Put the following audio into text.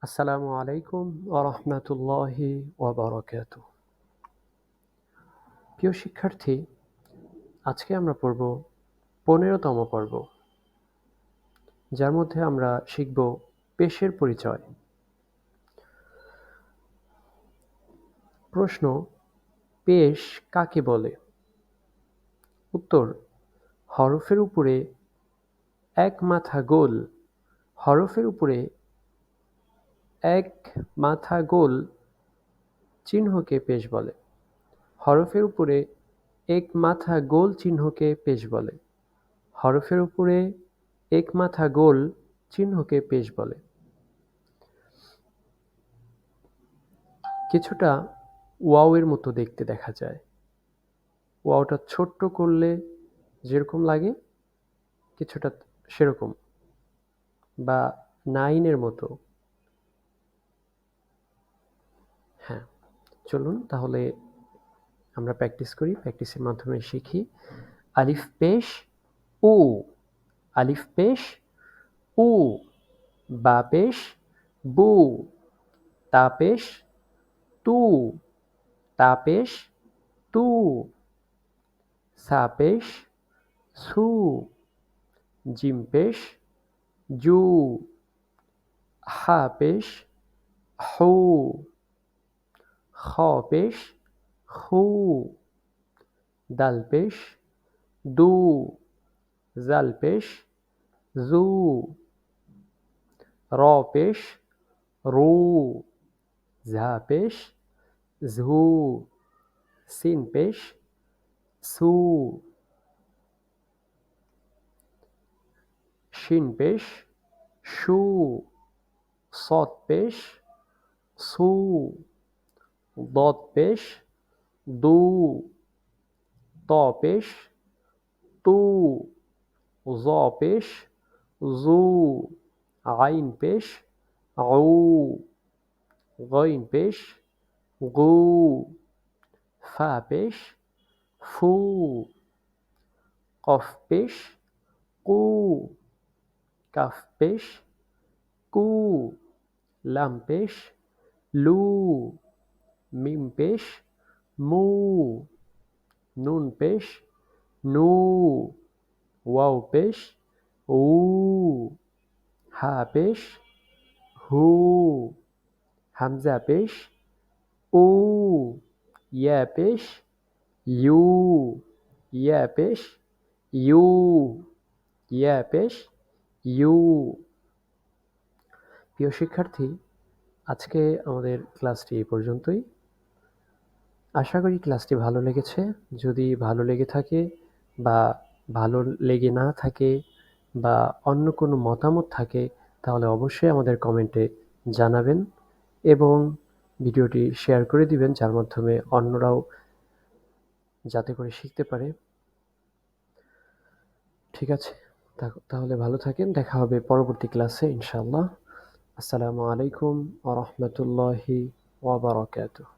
আসসালামু আলাইকুম ওয়া রাহমাতুল্লাহি ওয়া বারাকাতুহু। প্রিয় শিক্ষার্থী, আজকে আমরা পড়ব ১৫তম পর্ব, যার মধ্যে আমরা শিখব পেশের পরিচয়। প্রশ্ন: পেশ কাকে বলে? উত্তর: হরফের উপরে এক মাথা গোল হরফের উপরে এক মাথা গোল চিহ্নকে পেশ বলে। হরফের উপরে এক মাথা গোল চিহ্নকে পেশ বলে। হরফের উপরে এক মাথা গোল চিহ্নকে পেশ বলে। কিছুটা ওয়াও-এর মতো দেখতে দেখা যায়। ওয়াওটা ছোট্ট করলে যেরকম লাগে কিছুটা সেরকম, বা 9-এর মতো। হ্যাঁ, চলুন তাহলে আমরা প্র্যাকটিস করি, প্র্যাকটিসের মাধ্যমে শিখি। আলিফ পেশ উ, আলিফ পেশ উ, বা পেশ বু, তা পেশ তু, তা পেশ তু, সা পেশ সু, জিম পেশ জু, হা পেশ হু, খ পেশ খু, দাল পেশ দু, জাল পেশ জু, র পেশ রু, ঝা পেশ ঝু, সিন পেশ সু, শিন পেশ শু, সদ পেশ সু, দদ পেশ দু, ত পেশ তু, জ পেশ জু, আইন পেশ আউ, গইন পেশ গু, ফা পেশ ফু, কফ পেশ কু, কাফ পেশ কু, লাম পেশ লু, মিম পেশ মু, নুন পেশ নু, ওয়াও পেশ উ, হা পেশ হু, হামজা পেশ উ, ইয়া পেশ ইউ, ইয়া পেশ ইউ, ইয়া পেশ ইউ। প্রিয় শিক্ষার্থী, আজকে আমাদের ক্লাসটি এই পর্যন্তই। আশা করি ক্লাসটি ভালো লেগেছে। যদি ভালো লেগে থাকে বা ভালো লেগে না থাকে বা অন্য কোনো মতামত থাকে, তাহলে অবশ্যই আমাদের কমেন্টে জানাবেন এবং ভিডিওটি শেয়ার করে দিবেন, যার মাধ্যমে অন্যরাও যাতে করে শিখতে পারে। ঠিক আছে, তাহলে ভালো থাকেন। দেখা হবে পরবর্তী ক্লাসে ইনশাআল্লাহ। আসসালামু আলাইকুম ওয়া রাহমাতুল্লাহি ওয়া বারাকাতুহু।